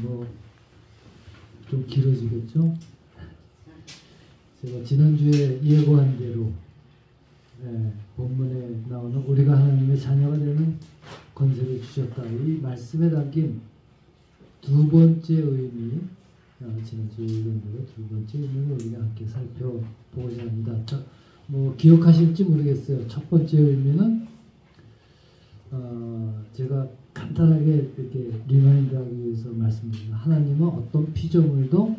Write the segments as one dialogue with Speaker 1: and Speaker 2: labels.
Speaker 1: 뭐 좀 길어지겠죠? 제가 지난주에 예고한 대로 본문에 나오는 우리가 하나님의 자녀가 되는 권세를 주셨다. 이 말씀에 담긴 두 번째 의미, 지난주에 예고한 대로 두 번째 의미를 우리가 함께 살펴보고자 합니다. 뭐 기억하실지 모르겠어요. 첫 번째 의미는 제가 간단하게 이렇게 리마인드하기 위해서 말씀드립니다. 하나님은 어떤 피조물도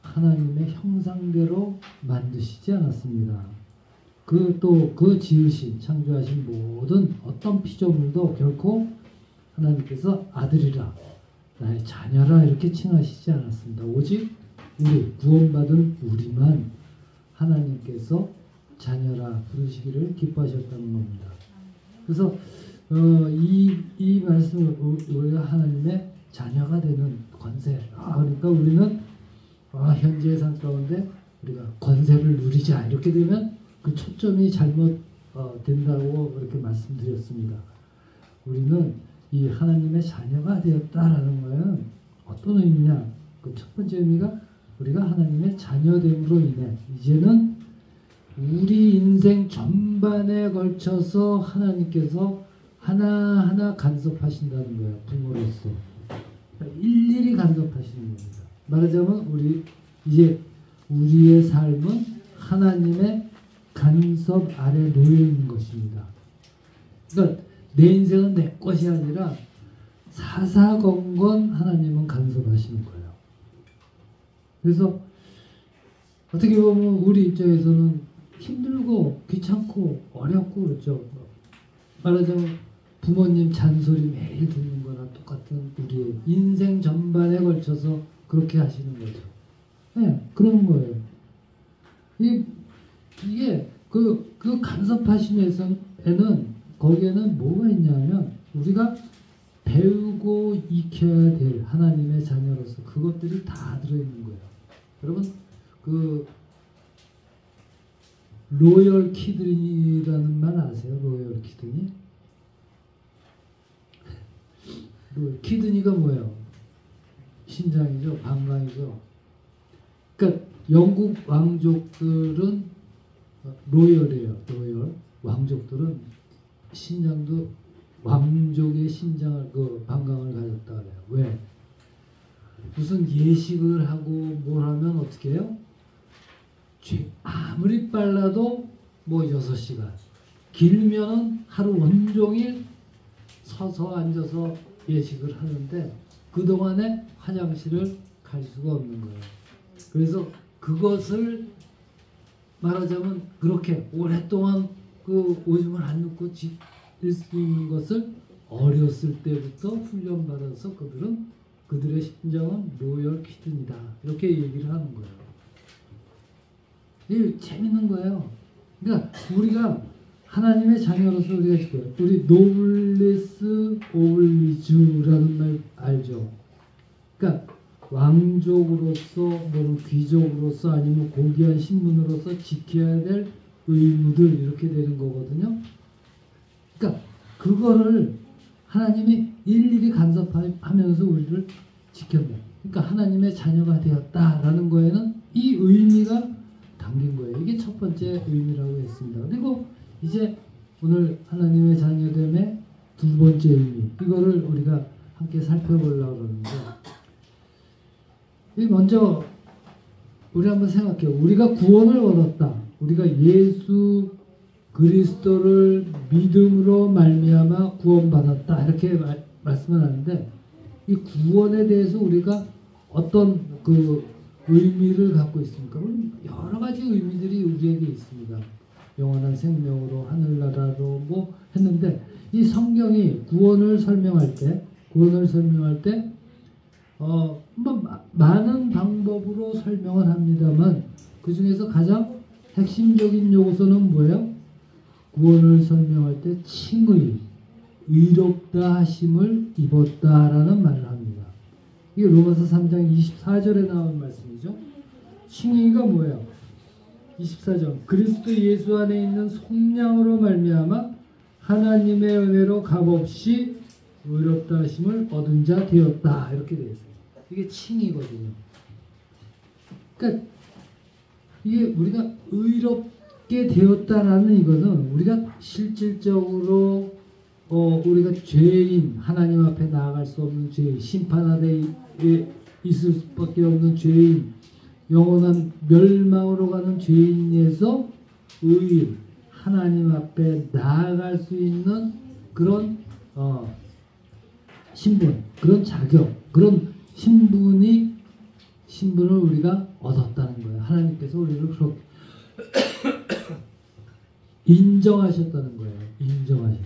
Speaker 1: 하나님의 형상대로 만드시지 않았습니다. 그 지으신, 창조하신 모든 어떤 피조물도 결코 하나님께서 아들이라, 나의 자녀라 이렇게 칭하시지 않았습니다. 오직 우리, 구원받은 우리만 하나님께서 자녀라 부르시기를 기뻐하셨다는 겁니다. 그래서 이 말씀을 우리가 하나님의 자녀가 되는 권세. 그러니까 우리는 현재의 삶 가운데 우리가 권세를 누리자 이렇게 되면 그 초점이 잘못 된다고 그렇게 말씀드렸습니다. 우리는 이 하나님의 자녀가 되었다라는 것은 어떤 의미냐? 그 첫 번째 의미가 우리가 하나님의 자녀됨으로 인해 이제는 우리 인생 전반에 걸쳐서 하나님께서 하나하나 간섭하신다는 거예요. 부모로서. 일일이 간섭하시는 겁니다. 말하자면 이제 우리의 삶은 하나님의 간섭 아래 놓여 있는 것입니다. 그러니까 내 인생은 내 것이 아니라 사사건건 하나님은 간섭하시는 거예요. 그래서 어떻게 보면 우리 입장에서는 힘들고 귀찮고 어렵고 그렇죠. 말하자면 부모님 잔소리 매일 듣는 거나 똑같은 우리의 인생 전반에 걸쳐서 그렇게 하시는 거죠. 그런 거예요. 이게 그 간섭하심에는 거기에는 뭐가 있냐면 우리가 배우고 익혀야 될 하나님의 자녀로서 그것들이 다 들어있는 거예요. 여러분 로열 키드니라는 말 아세요? 로열 키드니? 키드니가 뭐예요? 신장이죠, 방광이죠. 그러니까 영국 왕족들은 로열이에요. 로열 왕족들은 신장도 왕족의 신장을 방광을 가졌다 그래요. 왜? 무슨 예식을 하고 뭘 하면 어떻게 해요? 아무리 빨라도 뭐 6시간, 길면은 하루 온종일 서서 앉아서 예식을 하는데 그동안에 화장실을 갈 수가 없는 거예요. 그래서 그것을 말하자면 그렇게 오랫동안 그 오줌을 안 놓고 지킬 수 있는 것을 어렸을 때부터 훈련받아서 그들의 심장은 로열 키드니다 이렇게 얘기를 하는 거예요. 이게 재밌는 거예요. 그러니까 우리가 하나님의 자녀로서 우리가 지켜요. 우리 노블레스 오블리주라는 말 알죠? 그러니까 왕족으로서, 뭐 귀족으로서 아니면 고귀한 신분으로서 지켜야 될 의무들 이렇게 되는 거거든요. 그러니까 그거를 하나님이 일일이 간섭하면서 우리를 지켰다. 그러니까 하나님의 자녀가 되었다라는 거에는 이 의미가 담긴 거예요. 이게 첫 번째 의미라고 했습니다. 그리고 이제 오늘 하나님의 자녀됨의 두 번째 의미, 이거를 우리가 함께 살펴보려고 하는데, 먼저 우리 한번 생각해요. 우리가 구원을 얻었다. 우리가 예수 그리스도를 믿음으로 말미암아 구원받았다. 이렇게 말씀을 하는데, 이 구원에 대해서 우리가 어떤 의미를 갖고 있습니까? 여러 가지 의미들이 우리에게 있습니다. 영원한 생명으로, 하늘나라로 뭐 했는데, 이 성경이 구원을 설명할 때 많은 방법으로 설명을 합니다만 그 중에서 가장 핵심적인 요소는 뭐예요? 구원을 설명할 때 칭의, 의롭다 하심을 입었다라는 말을 합니다. 이게 로마서 3장 24절에 나온 말씀이죠. 칭의가 뭐예요? 24절 그리스도 예수 안에 있는 속량으로 말미암아 하나님의 은혜로 값없이 의롭다 하심을 얻은 자 되었다. 이렇게 되어 있어요. 이게 칭이거든요. 그러니까 이게 우리가 의롭게 되었다라는 이것은 우리가 실질적으로 우리가 죄인, 하나님 앞에 나아갈 수 없는 죄인, 심판 아래 있을 수밖에 없는 죄인, 영원한 멸망으로 가는 죄인에서 의인, 하나님 앞에 나아갈 수 있는 그런 신분, 그런 자격, 그런 신분을 우리가 얻었다는 거예요. 하나님께서 우리를 그렇게 인정하셨다는 거예요. 인정하셨다는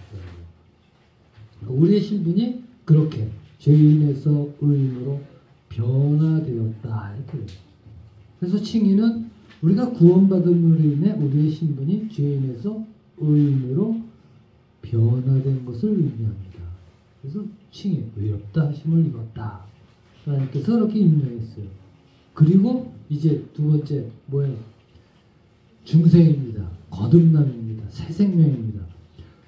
Speaker 1: 거예요. 우리의 신분이 그렇게 죄인에서 의인으로 변화되었다. 이렇게. 그래서 칭의는 우리가 구원받음으로 인해 우리의 신분이 죄인에서 의인으로 변화된 것을 의미합니다. 그래서 칭의, 의롭다 하심을 입었다. 하나님께서 그렇게 인정했어요. 그리고 이제 두 번째 뭐예요? 중생입니다. 거듭남입니다. 새 생명입니다.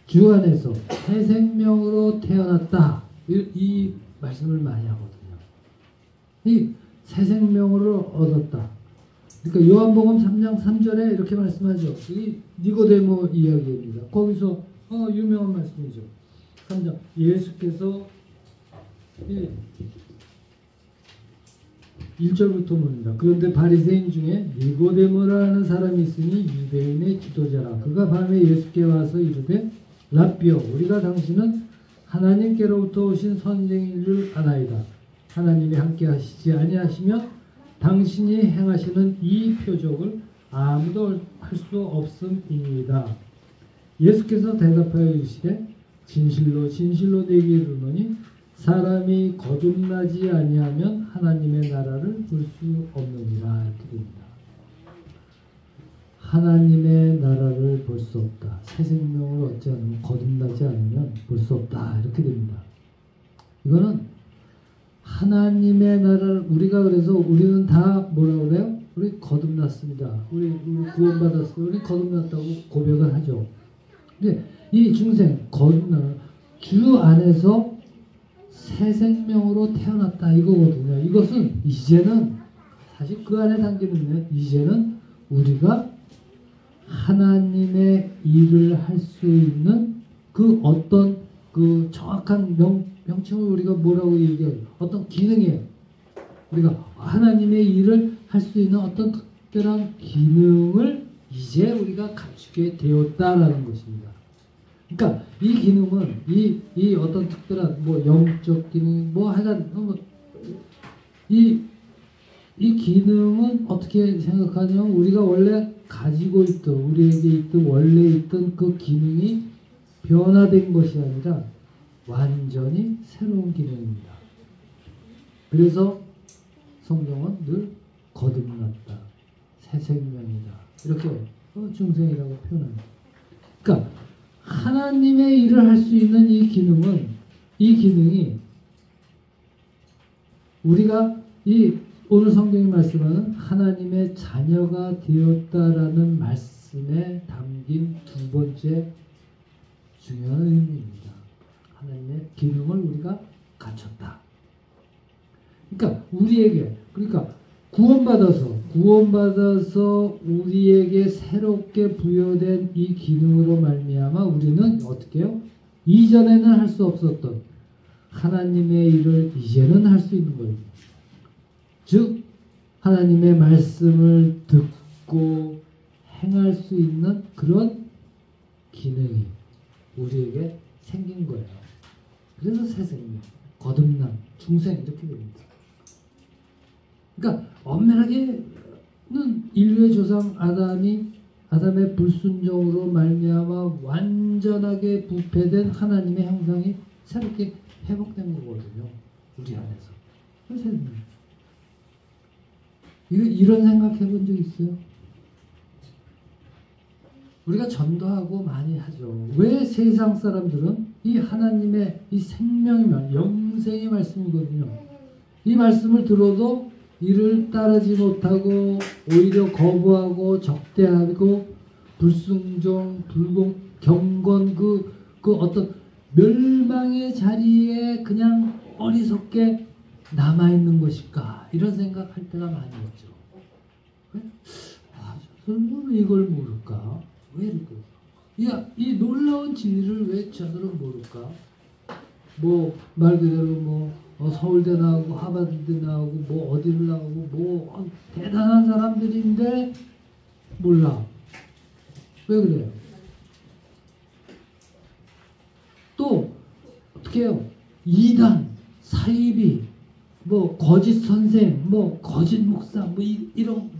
Speaker 1: 주 안에서 새 생명으로 태어났다. 이 말씀을 많이 하거든요. 이 새 생명으로 얻었다. 그러니까 요한복음 3장 3절에 이렇게 말씀하죠. 이 니고데모 이야기입니다. 거기서 유명한 말씀이죠. 3장 예수께서 1절부터 봅니다. 그런데 바리새인 중에 니고데모라는 사람이 있으니 유대인의 지도자라. 그가 밤에 예수께 와서 이르되 라삐여, 우리가 당신은 하나님께로부터 오신 선생인 줄 아나이다. 하나님이 함께 하시지 아니하시면 당신이 행하시는 이 표적을 아무도 할 수 없음이니이다. 예수께서 대답하여 이르시되 진실로 진실로 내게 이르노니 사람이 거듭나지 아니하면 하나님의 나라를 볼 수 없느니라. 이렇게 됩니다. 하나님의 나라를 볼 수 없다. 새 생명을 얻지 않으면, 거듭나지 않으면 볼 수 없다. 이렇게 됩니다. 이거는 하나님의 나라를 우리가 그래서 우리는 다 뭐라고 그래요? 우리 거듭났습니다. 우리 구원받았어요. 우리 거듭났다고 고백을 하죠. 근데 이 중생 거듭나 주 안에서 새 생명으로 태어났다 이거거든요. 이것은 이제는 사실 그 안에 담기는 이제는 우리가 하나님의 일을 할 수 있는 그 어떤 그 정확한 명칭을 우리가 뭐라고 얘기해요? 어떤 기능이에요. 우리가 하나님의 일을 할 수 있는 어떤 특별한 기능을 이제 우리가 갖추게 되었다라는 것입니다. 그러니까 이 기능은 이 어떤 특별한 뭐 영적 기능 뭐 하여간 이 기능은 어떻게 생각하냐면 우리가 원래 가지고 있던 우리에게 있던 원래 있던 그 기능이 변화된 것이 아니라 완전히 새로운 기능입니다. 그래서 성경은 늘 거듭났다, 새 생명이다 이렇게 중생이라고 표현합니다. 그러니까 하나님의 일을 할 수 있는 이 기능이 우리가 오늘 성경이 말씀하는 하나님의 자녀가 되었다라는 말씀에 담긴 두 번째 중요한 의미입니다. 하나님의 기능을 우리가 갖췄다. 그러니까 그러니까 구원받아서 우리에게 새롭게 부여된 이 기능으로 말미암아 우리는 어떻게 해요? 이전에는 할 수 없었던 하나님의 일을 이제는 할 수 있는 거예요. 즉 하나님의 말씀을 듣고 행할 수 있는 그런 기능이 우리에게 생긴 거예요. 그래서 새 생명, 거듭남, 중생 이렇게 됩니다. 그러니까 엄밀하게는 인류의 조상 아담의 불순종으로 말미암아 완전하게 부패된 하나님의 형상이 새롭게 회복된 거거든요. 우리 안에서. 그래서 이런 생각해 본 적 있어요? 우리가 전도하고 많이 하죠. 왜 세상 사람들은 이 하나님의 이 생명의 영생의 말씀이거든요. 이 말씀을 들어도 이를 따르지 못하고 오히려 거부하고 적대하고 불순종, 경건 그 어떤 멸망의 자리에 그냥 어리석게 남아있는 것일까 이런 생각할 때가 많이 있죠. 왜? 저 사람은 이걸 모를까? 왜 이렇게? 이 놀라운 진리를 왜 저들은 모를까? 뭐 말 그대로 뭐 서울대 나오고 하버드대 나오고 뭐 어디를 나오고 뭐 대단한 사람들인데 몰라. 왜 그래요? 또 어떻게 해요? 이단, 사이비, 뭐 거짓 선생, 뭐 거짓 목사, 뭐 이런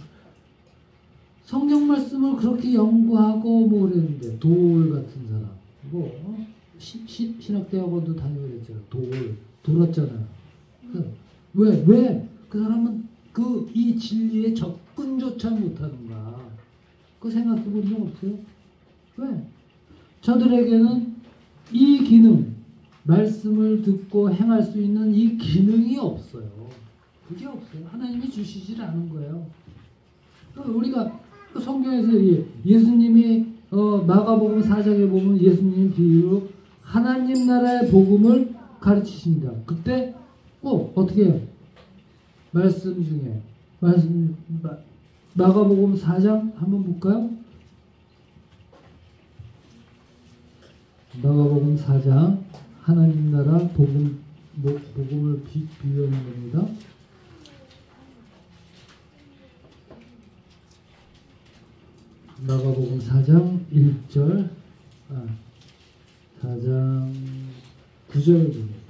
Speaker 1: 성경 말씀을 그렇게 연구하고 뭐 그랬는데 돌 같은 사람, 뭐 신학대학원도 다니고 그랬잖아요. 돌았잖아요. 왜 그 사람은 이 진리에 접근조차 못하는가? 그 생각해 본 적 없어요? 왜? 저들에게는 이 기능, 말씀을 듣고 행할 수 있는 이 기능이 없어요. 그게 없어요. 하나님이 주시질 않은 거예요. 우리가 성경에서 예수님이 마가복음 4장에 보면 예수님 비유로 하나님 나라의 복음을 가르치십니다. 그때 꼭 어떻게 해요? 말씀 중에 마가복음 4장 한번 볼까요? 마가복음 4장 하나님 나라 복음을 비유하는 겁니다. 마가복음 4장 1절 4장 9절입니다.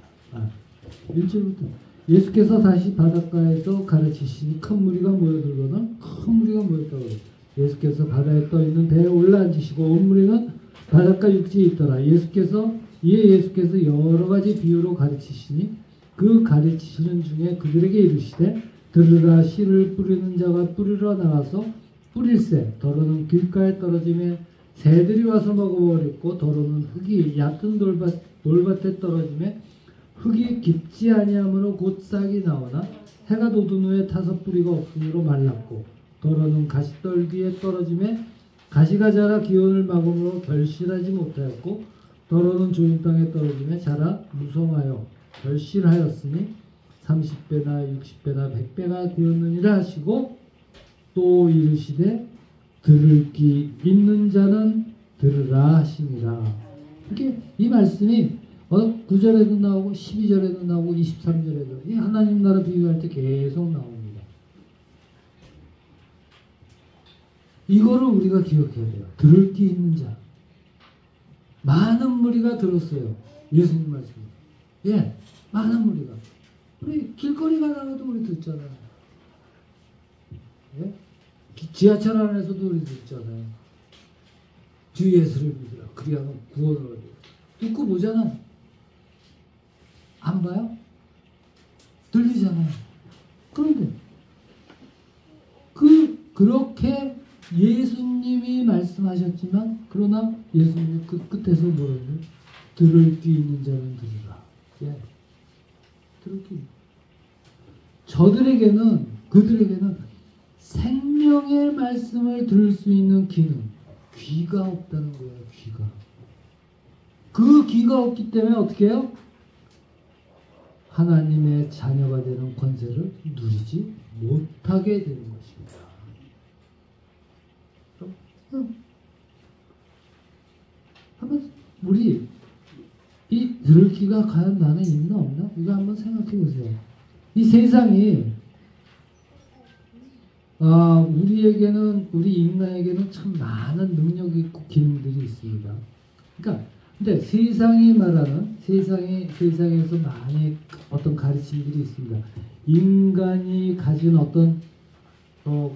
Speaker 1: 1절부터 예수께서 다시 바닷가에서 가르치시니 큰 무리가 모여들거든 큰 무리가 모였다고 해요. 예수께서 바다에 떠있는 배에 올라앉으시고 온 무리는 바닷가 육지에 있더라. 예수께서 여러 가지 비유로 가르치시니 그 가르치시는 중에 그들에게 이르시되 들으라 씨를 뿌리는 자가 뿌리러 나가서 뿌릴새 더러는 길가에 떨어지면 새들이 와서 먹어버렸고 더러는 흙이 얕은 돌밭에 떨어지면 흙이 깊지 아니하므로 곧 싹이 나오나 해가 돋은 후에 타서 뿌리가 없으므로 말랐고 더러는 가시떨기에 떨어지면 가시가 자라 기온을 막음으로 결실하지 못하였고 더러는 좋은 땅에 떨어지며 자라 무성하여 결실하였으니 30배나 60배나 100배가 되었느니라 하시고 또 이르시되 들을 귀 있는 자는 들으라 하시니라. 이렇게 이 말씀이 9절에도 나오고 12절에도 나오고 23절에도 이 하나님 나라 비유할 때 계속 나옵니다. 이거를 우리가 기억해야 돼요. 들을 귀 있는 자. 많은 무리가 들었어요. 예수님 말씀. 예, 많은 무리가. 우리 길거리 가다가도 우리 듣잖아요. 예? 지하철 안에서도 우리 듣잖아요. 주 예수를 믿으라. 그리하면 구원을 얻으라. 듣고 보잖아. 안 봐요? 들리잖아요. 그런데 그렇게 예수님이 말씀하셨지만 그러나 예수님이 그 끝에서 뭐라고요? 들을 귀 있는 자는 들으라. 예. 들을 귀. 그들에게는 생명의 말씀을 들을 수 있는 기능, 귀가 없다는 거예요. 귀가. 그 귀가 없기 때문에 어떻게 해요? 하나님의 자녀가 되는 권세를 누리지 못하게 되는 것입니다. 한번 우리 이 들을 귀가 과연 나는 있나 없나? 이거 한번 생각해 보세요. 이 세상이 우리에게는 우리 인간에게는 참 많은 능력이 있고 기능들이 있습니다. 그러니까 근데 세상이 말하는 세상에서 많이 어떤 가르침들이 있습니다. 인간이 가진 어떤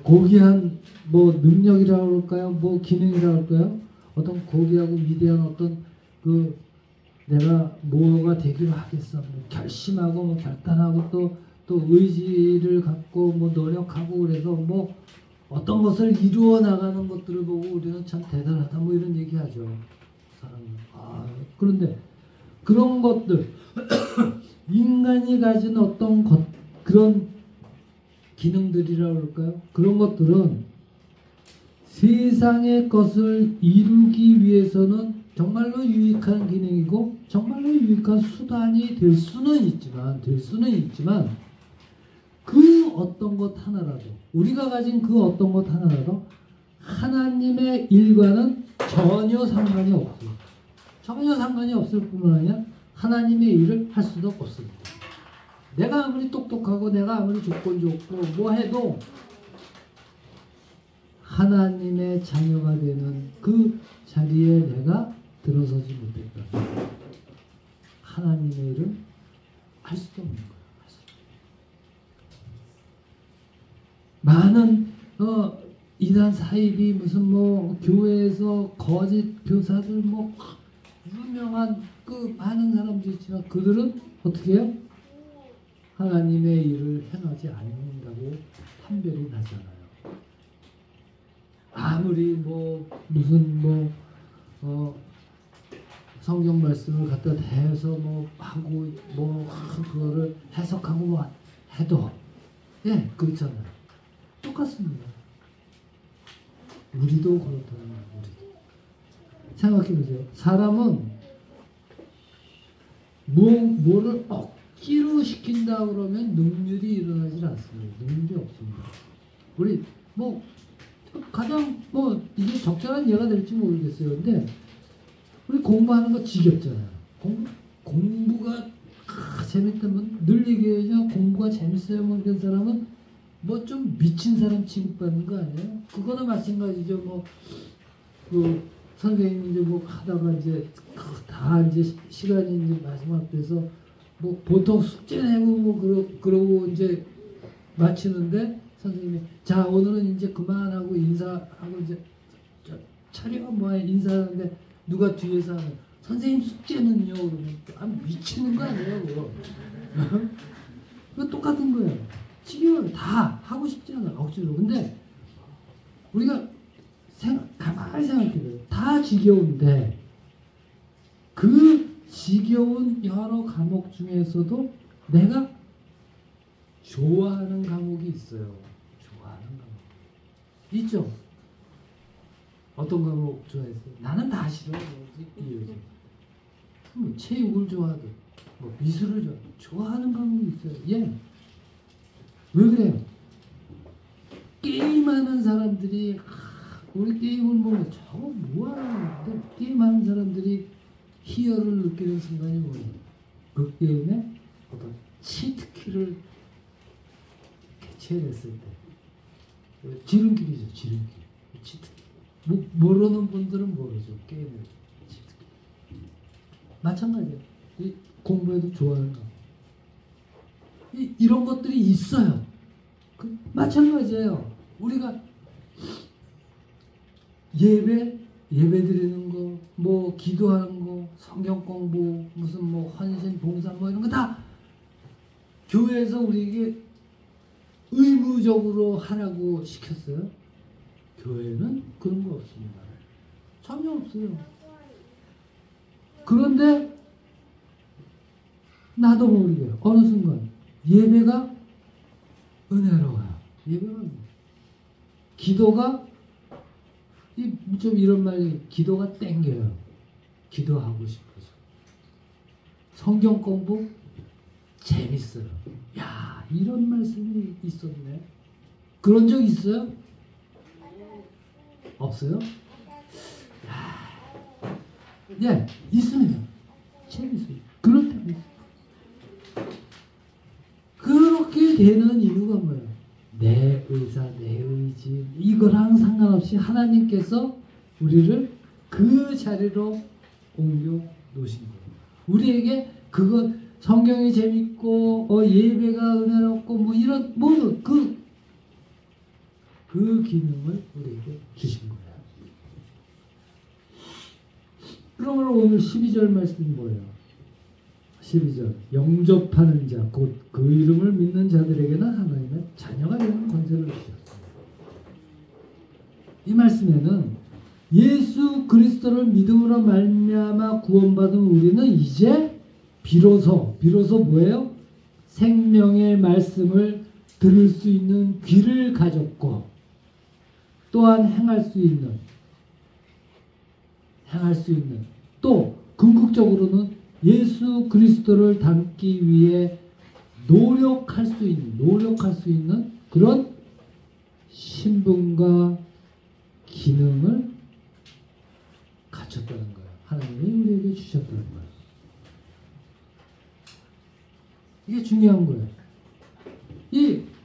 Speaker 1: 고귀한 뭐 능력이라고 할까요? 뭐 기능이라고 할까요? 어떤 고귀하고 위대한 어떤 내가 뭐가 되기로 하겠어. 뭐 결심하고 뭐 결단하고 또 의지를 갖고 뭐 노력하고 그래서 뭐 어떤 것을 이루어 나가는 것들을 보고 우리는 참 대단하다 뭐 이런 얘기하죠. 그런데 그런 것들 인간이 가진 어떤 그런 기능들이라고 할까요? 그런 것들은 세상의 것을 이루기 위해서는 정말로 유익한 기능이고 정말로 유익한 수단이 될 수는 있지만 그 어떤 것 하나라도 우리가 가진 그 어떤 것 하나라도 하나님의 일과는 전혀 상관이 없어요. 전혀 상관이 없을 뿐만 아니라 하나님의 일을 할 수도 없습니다. 내가 아무리 똑똑하고 내가 아무리 조건 좋고 뭐 해도 하나님의 자녀가 되는 그 자리에 내가 들어서지 못했다. 하나님의 일을 할 수도 없는 거예요. 많은 이단 사입이 무슨 뭐 교회에서 거짓 교사들 뭐 유명한 그 많은 사람들 있지만 그들은 어떻게 해요? 하나님의 일을 행하지 않는다고 판별이 나잖아요. 아무리 뭐 무슨 성경 말씀을 갖다 대서 뭐 하고 뭐 그거를 해석하고 뭐 해도 예 그렇잖아요. 똑같습니다. 우리도 그렇다는 거예요. 우리도. 생각해보세요. 사람은 뭐를 억지로 시킨다 그러면 능률이 일어나질 않습니다. 능률이 없습니다. 우리 뭐 가장 뭐 이게 적절한 예가 될지 모르겠어요. 근데 우리 공부하는 거 지겹잖아요. 공부가 재밌다면 늘 얘기해요. 공부가 재밌어요. 뭐 이런 사람은 뭐 좀 미친 사람 취급받는 거 아니에요? 그거나 마찬가지죠. 뭐 그 선생님이 이제 뭐 하다가 이제 다 이제 시간이 이제 마지막 돼서 뭐 보통 숙제 내고 뭐 그러고 이제 마치는데 선생님이 자 오늘은 이제 그만하고 인사하고 이제 차려 뭐 인사하는데 누가 뒤에서 하는 선생님 숙제는요 그러면 아 미치는 거 아니에요 그거. 그거 똑같은 거예요. 지겨워요. 다 하고 싶지 않아 억지로. 근데 우리가 가만히 생각해봐요. 다 지겨운데 그 지겨운 여러 과목 중에서도 내가 좋아하는 과목이 있어요. 좋아하는 과목 있죠? 어떤 과목 좋아했어요? 나는 다 싫어요. 뭐 체육을 좋아하든 뭐 미술을 좋아하는 과목이 있어요. 예. 왜 그래요? 게임하는 사람들이 우리 게임을 보면 저거 뭐하는 게임하는 사람들이 희열을 느끼는 순간이 뭐예요? 그 게임에 어떤 치트키를 개체했을 때 지름길이죠. 지름길. 치트키. 모르는 분들은 모르죠. 게임을 치트키. 마찬가지예요. 공부해도 좋아하는 거. 이런 것들이 있어요. 마찬가지예요. 우리가 예배 드리는 거, 뭐 기도하는 거, 성경 공부, 무슨 뭐 헌신, 봉사 뭐 이런 거 다 교회에서 우리에게 의무적으로 하라고 시켰어요. 교회는 그런 거 없습니다. 전혀 없어요. 그런데 나도 모르게 어느 순간 예배가 은혜로워요. 예배가 기도가 좀 이런 말이 기도가 땡겨요. 기도하고 싶어서. 성경 공부 재밌어요. 야 이런 말씀이 있었네. 그런 적 있어요? 없어요? 예, 있습니다. 재밌어요. 그럴 때도 있어요. 그렇게 되는 이유가 뭐예요? 내 의사, 내 의지 이거랑 상관없이 하나님께서 우리를 그 자리로 옮겨 놓으신 거예요. 우리에게 그거 성경이 재밌고 예배가 은혜롭고 뭐 이런 모든 그 기능을 우리에게 주신 거예요. 그러면 오늘 12절 말씀이 뭐예요? 12절 영접하는 자 곧 그 이름을 믿는 자들에게는 하나님의 자녀가 되는 권세를 주셨습니다. 이 말씀에는 예수 그리스도를 믿음으로 말미암아 구원받은 우리는 이제 비로소 뭐예요? 생명의 말씀을 들을 수 있는 귀를 가졌고 또한 행할 수 있는 또 궁극적으로는 예수 그리스도를 닮기 위해 노력할 수 있는 그런 신분과 기능을 갖췄다는 거예요. 하나님이 우리에게 주셨다는 거예요. 이게 중요한 거예요.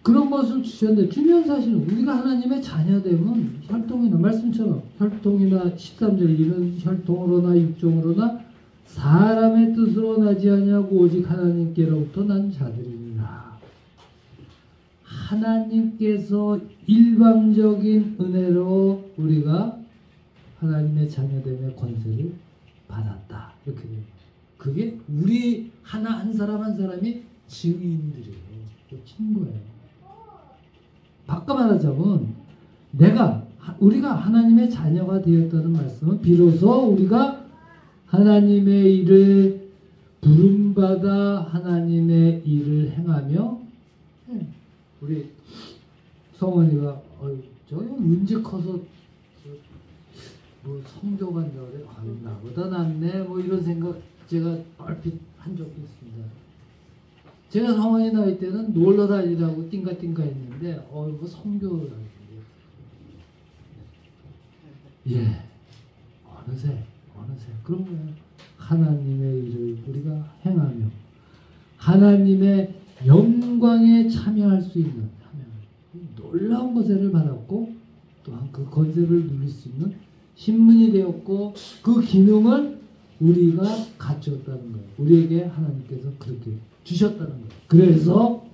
Speaker 1: 그런 것을 주셨는데 중요한 사실은 우리가 하나님의 자녀되면 혈통이나 말씀처럼 혈통이나 13절 이는 혈통으로나 육종으로나 사람의 뜻으로 나지 아니하고 오직 하나님께로부터 난 자들이니라. 하나님께서 일방적인 은혜로 우리가 하나님의 자녀됨의 권세를 받았다. 이렇게 돼요. 그게 우리 한 사람 한 사람이 증인들이에요. 친구예요. 바꿔 말하자면 우리가 하나님의 자녀가 되었다는 말씀은 비로소 우리가 하나님의 일을 부름받아 하나님의 일을 행하며 우리 성원이가 저기 언제 커서 뭐 성교가 된다고 그래? 나보다 낫네 뭐 이런 생각 제가 얼핏 한 적이 있습니다. 제가 성원이 나이 때는 놀러 다니라고 띵가띵가 했는데 뭐 성교를 예 어느새 그런 거예요. 하나님의 일을 우리가 행하며 하나님의 영광에 참여할 수 있는 놀라운 권세를 받았고 또한 그 권세를 누릴 수 있는 신분이 되었고 그 기능을 우리가 갖췄다는 거예요. 우리에게 하나님께서 그렇게 주셨다는 거예요. 그래서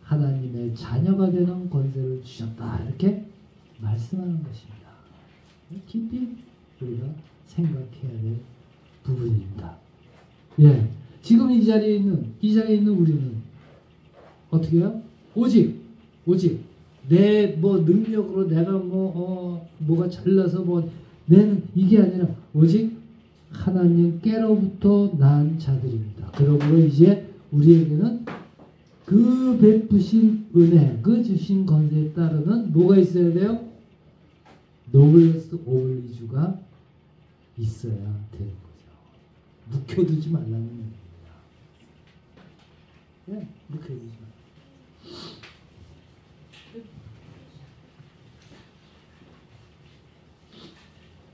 Speaker 1: 하나님의 자녀가 되는 권세를 주셨다 이렇게 말씀하는 것입니다. 깊이 우리가 생각해야 될 부분입니다. 예, 지금 이 자리에 있는 우리는 어떻게 해요? 오직 내 능력으로 내가 뭐가 잘나서 내는 이게 아니라 오직 하나님께로부터 난 자들입니다. 그러므로 이제 우리에게는 그 베푸신 은혜, 그 주신 권세에 따르는 뭐가 있어야 돼요? 노블레스 오블리주가 있어야 되는 거죠. 묵혀두지 말라는 얘기입니다. 네, 묵혀두지 말라.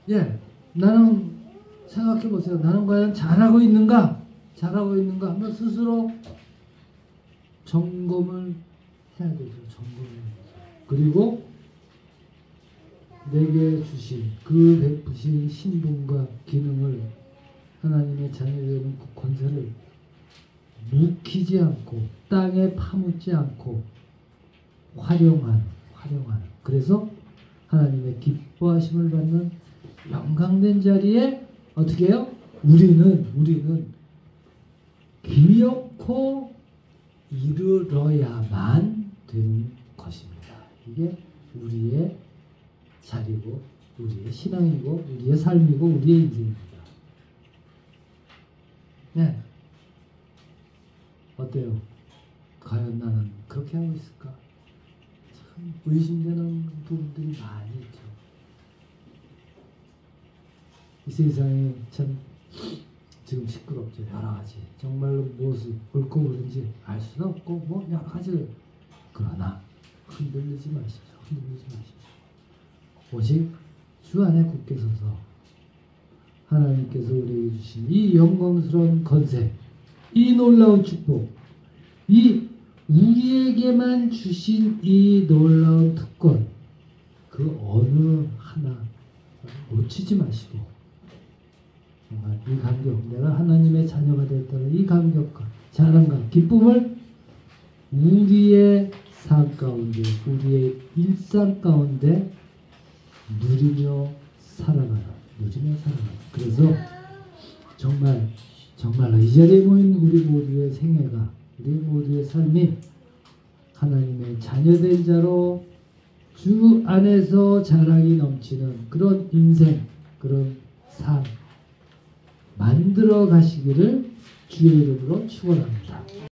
Speaker 1: 예, 나는 생각해 보세요. 나는 과연 잘하고 있는가 한번 스스로 점검을 해야 되죠. 그리고 내게 주신 그 베푸신 신분과 기능을 하나님의 자녀되는 그 권세를 묵히지 않고 땅에 파묻지 않고 활용하는 그래서 하나님의 기뻐하심을 받는 영광된 자리에 어떻게 해요? 우리는 기어코 이르러야만 되는 것입니다. 이게 우리의 자리고 우리의 신앙이고 우리의 삶이고 우리의 인생입니다. 네. 어때요? 과연 나는 그렇게 하고 있을까? 참 의심되는 부분들이 많이 있죠. 이 세상이 참 지금 시끄럽죠. 여러 가지. 정말로 무엇을 옳고 그른지 알 수는 없고 여러 가지를. 그러나 흔들리지 마십시오. 오직 주 안에 굳게 서서 하나님께서 우리에게 주신 이 영광스러운 권세, 이 놀라운 축복, 이 우리에게만 주신 이 놀라운 특권, 그 어느 하나 놓치지 마시고 정말 이 감격, 내가 하나님의 자녀가 됐다는 이 감격과 자랑과 기쁨을 우리의 삶 가운데, 우리의 일상 가운데 누리며 살아가라. 그래서 정말 이 자리에 모인 우리 모두의 생애가, 우리 모두의 삶이 하나님의 자녀된 자로 주 안에서 자랑이 넘치는 그런 인생, 그런 삶 만들어 가시기를 주의 이름으로 축원합니다.